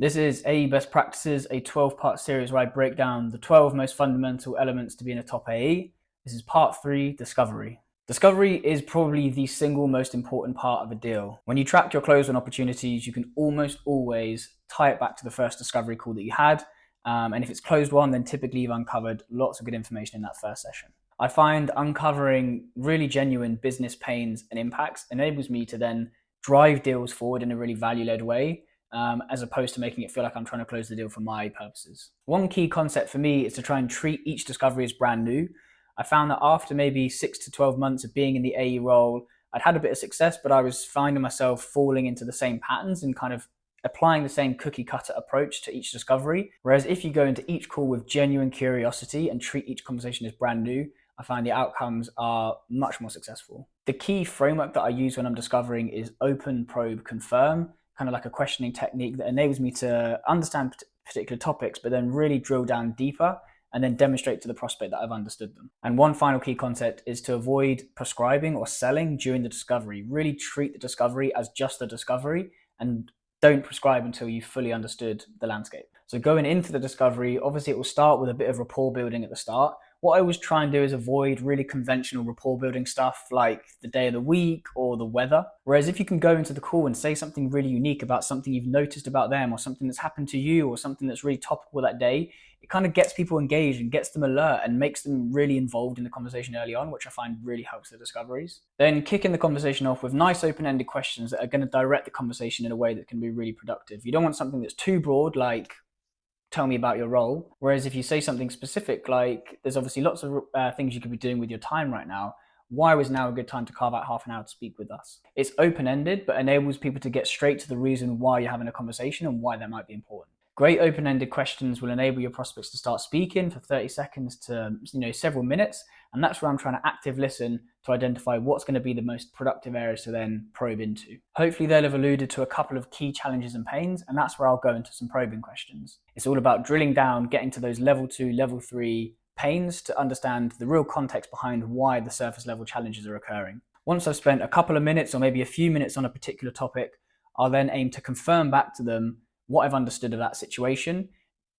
This is AE Best Practices, a 12-part series where I break down the 12 most fundamental elements to being a top AE. This is part 3, Discovery. Discovery is probably the single most important part of a deal. When you track your close-won opportunities, you can almost always tie it back to the first discovery call that you had. And if it's closed-won, then typically you've uncovered lots of good information in that first session. I find uncovering really genuine business pains and impacts enables me to then drive deals forward in a really value-led way, as opposed to making it feel like I'm trying to close the deal for my purposes. One key concept for me is to try and treat each discovery as brand new. I found that after maybe 6 to 12 months of being in the AE role, I'd had a bit of success, but I was finding myself falling into the same patterns and kind of applying the same cookie cutter approach to each discovery. Whereas if you go into each call with genuine curiosity and treat each conversation as brand new, I find the outcomes are much more successful. The key framework that I use when I'm discovering is open, probe, confirm, kind of like a questioning technique that enables me to understand particular topics, but then really drill down deeper and then demonstrate to the prospect that I've understood them. And one final key concept is to avoid prescribing or selling during the discovery. Really treat the discovery as just a discovery and don't prescribe until you've fully understood the landscape. So going into the discovery, obviously it will start with a bit of rapport building at the start. What I always try and do is avoid really conventional rapport building stuff like the day of the week or the weather. Whereas if you can go into the call and say something really unique about something you've noticed about them or something that's happened to you or something that's really topical that day, it kind of gets people engaged and gets them alert and makes them really involved in the conversation early on, which I find really helps the discoveries. Then kicking the conversation off with nice open-ended questions that are going to direct the conversation in a way that can be really productive. You don't want something that's too broad, like tell me about your role. Whereas if you say something specific, like there's obviously lots of things you could be doing with your time right now. Why was now a good time to carve out half an hour to speak with us? It's open-ended, but enables people to get straight to the reason why you're having a conversation and why that might be important. Great open-ended questions will enable your prospects to start speaking for 30 seconds to several minutes. And that's where I'm trying to active listen to identify what's going to be the most productive areas to then probe into. Hopefully they'll have alluded to a couple of key challenges and pains, and that's where I'll go into some probing questions. It's all about drilling down, getting to those level 2, level 3 pains to understand the real context behind why the surface level challenges are occurring. Once I've spent a couple of minutes or maybe a few minutes on a particular topic, I'll then aim to confirm back to them what I've understood of that situation,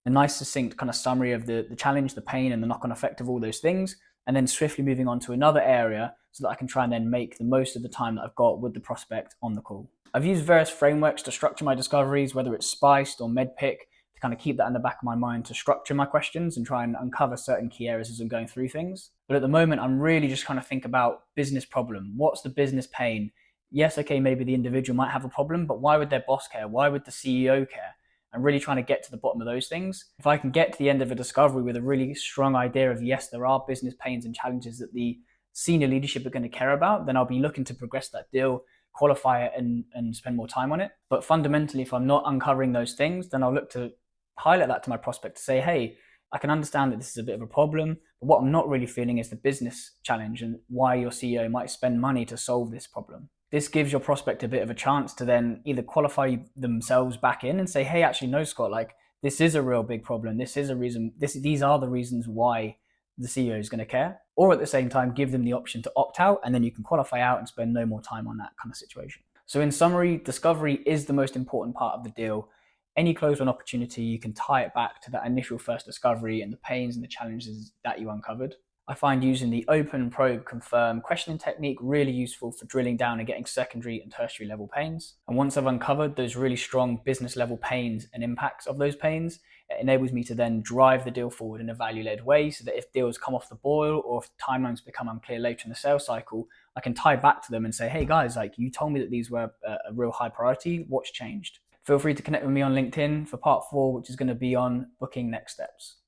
a nice succinct kind of summary of the challenge, the pain, and the knock-on effect of all those things, and then swiftly moving on to another area so that I can try and then make the most of the time that I've got with the prospect on the call. I've used various frameworks to structure my discoveries, whether it's Spiced or MedPick, to kind of keep that in the back of my mind to structure my questions and try and uncover certain key areas as I'm going through things. But at the moment, I'm really just trying to think about business problem. What's the business pain? Yes, okay, maybe the individual might have a problem, but why would their boss care? Why would the CEO care? I'm really trying to get to the bottom of those things. If I can get to the end of a discovery with a really strong idea of, yes, there are business pains and challenges that the senior leadership are going to care about, then I'll be looking to progress that deal, qualify it, and spend more time on it. But fundamentally, if I'm not uncovering those things, then I'll look to highlight that to my prospect to say, hey, I can understand that this is a bit of a problem, but what I'm not really feeling is the business challenge and why your CEO might spend money to solve this problem. This gives your prospect a bit of a chance to then either qualify themselves back in and say, hey, actually, no, Scott, like this is a real big problem. This is a reason, these are the reasons why the CEO is going to care. Or at the same time, give them the option to opt out, and then you can qualify out and spend no more time on that kind of situation. So in summary, discovery is the most important part of the deal. Any closed-won opportunity, you can tie it back to that initial first discovery and the pains and the challenges that you uncovered. I find using the open, probe, confirm questioning technique really useful for drilling down and getting secondary and tertiary level pains. And once I've uncovered those really strong business level pains and impacts of those pains, it enables me to then drive the deal forward in a value-led way so that if deals come off the boil or if timelines become unclear later in the sales cycle, I can tie back to them and say, hey guys, like you told me that these were a real high priority, what's changed? Feel free to connect with me on LinkedIn for part 4, which is going to be on booking next steps.